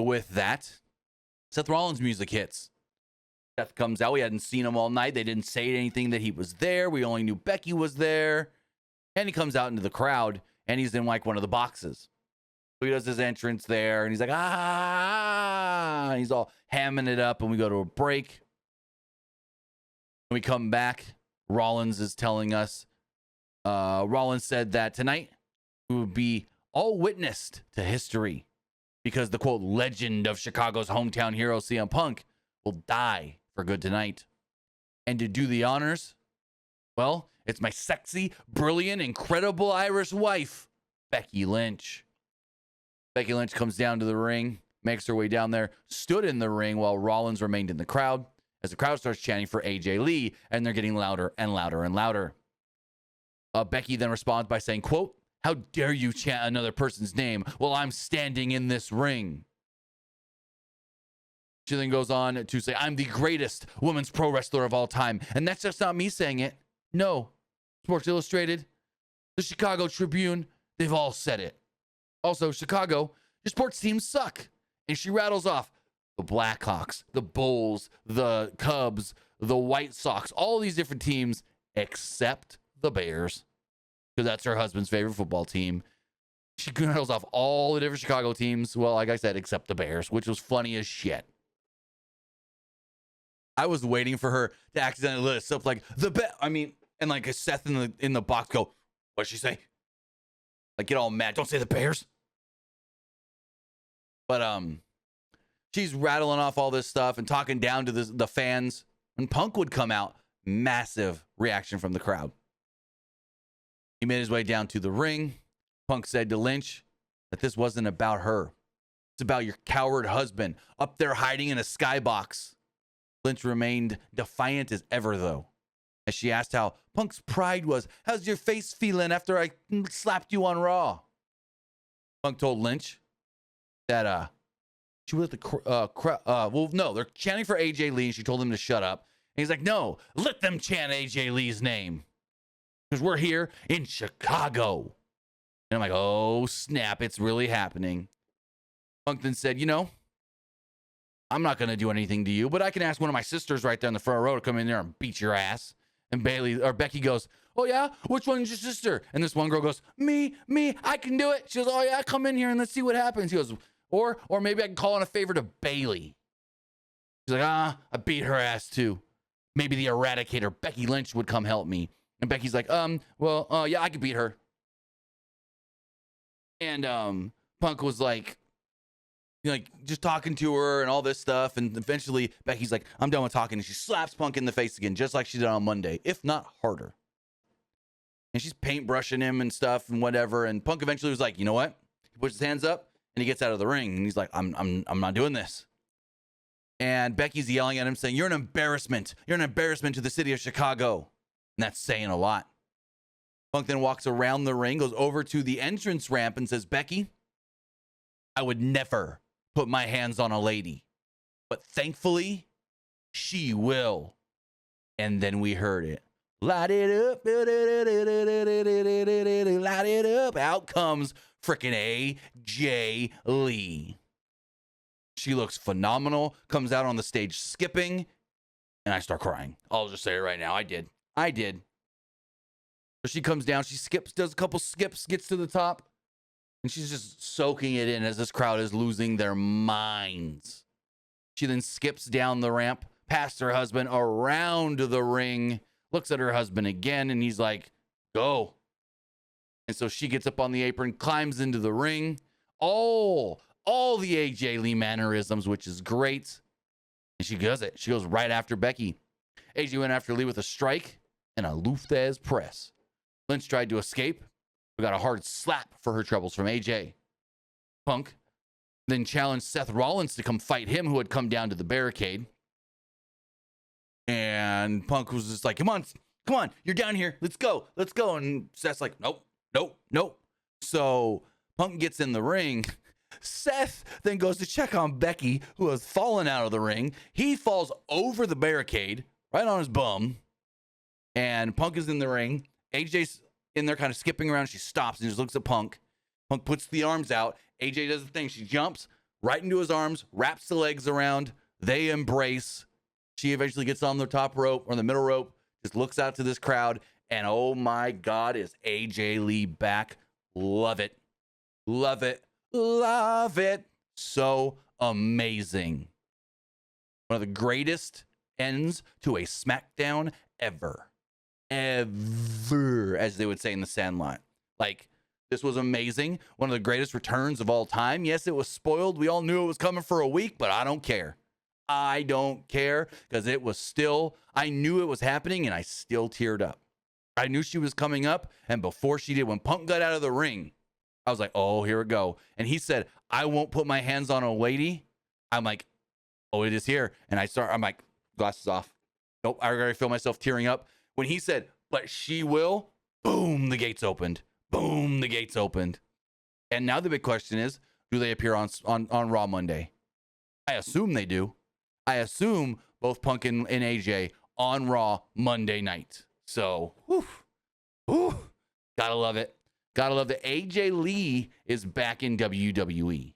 with that, Seth Rollins' music hits. Seth comes out. We hadn't seen him all night. They didn't say anything that he was there. We only knew Becky was there. And he comes out into the crowd, and he's in like one of the boxes. So he does his entrance there, and he's like, ah, and he's all hamming it up, and we go to a break. When we come back, Rollins is telling us, Rollins said that tonight we would be all witnessed to history because the, quote, legend of Chicago's hometown hero, CM Punk, will die for good tonight. And to do the honors, well, it's my sexy, brilliant, incredible Irish wife, Becky Lynch. Becky Lynch comes down to the ring, makes her way down there, stood in the ring while Rollins remained in the crowd as the crowd starts chanting for AJ Lee, and they're getting louder and louder and louder. Becky then responds by saying, quote, how dare you chant another person's name while I'm standing in this ring? She then goes on to say, I'm the greatest women's pro wrestler of all time. And that's just not me saying it. No. Sports Illustrated, the Chicago Tribune, they've all said it. Also, Chicago, your sports teams suck. And she rattles off the Blackhawks, the Bulls, the Cubs, the White Sox, all these different teams except the Bears, because that's her husband's favorite football team. She rattles off all the different Chicago teams, well, like I said, except the Bears, which was funny as shit. I was waiting for her to accidentally let us up like and like Seth in the box go, what'd she say? Like, get all mad. Don't say the Bears. But she's rattling off all this stuff and talking down to the fans. When Punk would come out, massive reaction from the crowd. He made his way down to the ring. Punk said to Lynch that this wasn't about her. It's about your coward husband up there hiding in a skybox. Lynch remained defiant as ever, though, as she asked how Punk's pride was. How's your face feeling after I slapped you on Raw? Punk told Lynch that she was at the they're chanting for AJ Lee, and she told him to shut up. And he's like, no, let them chant AJ Lee's name, because we're here in Chicago. And I'm like, oh, snap, it's really happening. Punk then said, I'm not going to do anything to you, but I can ask one of my sisters right there in the front row to come in there and beat your ass. And Becky goes, oh, yeah? Which one's your sister? And this one girl goes, me, I can do it. She goes, oh, yeah, come in here and let's see what happens. He goes, or maybe I can call in a favor to Bailey. She's like, I beat her ass too. Maybe the Eradicator, Becky Lynch, would come help me. And Becky's like, yeah, I could beat her. And Punk was like just talking to her and all this stuff. And eventually Becky's like, I'm done with talking. And she slaps Punk in the face again, just like she did on Monday, if not harder. And she's paintbrushing him and stuff and whatever. And Punk eventually was like, you know what? He puts his hands up and he gets out of the ring. And he's like, I'm not doing this. And Becky's yelling at him saying, you're an embarrassment. You're an embarrassment to the city of Chicago. And that's saying a lot. Punk then walks around the ring, goes over to the entrance ramp and says, Becky, I would never put my hands on a lady, but thankfully she will. And then we heard it. Light it up. Light it up. Out comes freaking AJ Lee. She looks phenomenal, comes out on the stage skipping, and I start crying. I'll just say it right now. I did. So she comes down, she skips, does a couple skips, gets to the top, and she's just soaking it in as this crowd is losing their minds. She then skips down the ramp, past her husband, around the ring, looks at her husband again, and he's like, go. And so she gets up on the apron, climbs into the ring. All the AJ Lee mannerisms, which is great. And she does it. She goes right after Becky. AJ went after Lee with a strike and a Luthez press. Lynch tried to escape, but got a hard slap for her troubles from AJ. Punk then challenged Seth Rollins to come fight him, who had come down to the barricade. And Punk was just like, come on, you're down here. Let's go. And Seth's like, nope. So Punk gets in the ring. Seth then goes to check on Becky, who has fallen out of the ring. He falls over the barricade, right on his bum. And Punk is in the ring. AJ's in there kind of skipping around. She stops and just looks at Punk. Punk puts the arms out. AJ does the thing. She jumps, right into his arms, wraps the legs around. They embrace. She eventually gets on the top rope or the middle rope, just looks out to this crowd, and oh my God, is AJ Lee back. Love it. Love it. Love it. So amazing. One of the greatest ends to a SmackDown ever. Ever, as they would say in the Sandlot. Like, this was amazing. One of the greatest returns of all time. Yes, it was spoiled. We all knew it was coming for a week, but I don't care. I don't care because it was still, I knew it was happening and I still teared up. I knew she was coming up, and before she did, when Punk got out of the ring, I was like, oh, here we go. And he said, I won't put my hands on a lady. I'm like, oh, it is here. And I'm like, glasses off. Nope, I already feel myself tearing up. When he said, but she will, boom, the gates opened. Boom, the gates opened. And now the big question is, do they appear on Raw Monday? I assume they do. I assume both Punk and AJ on Raw Monday night. So, gotta love it. Gotta love that AJ Lee is back in WWE.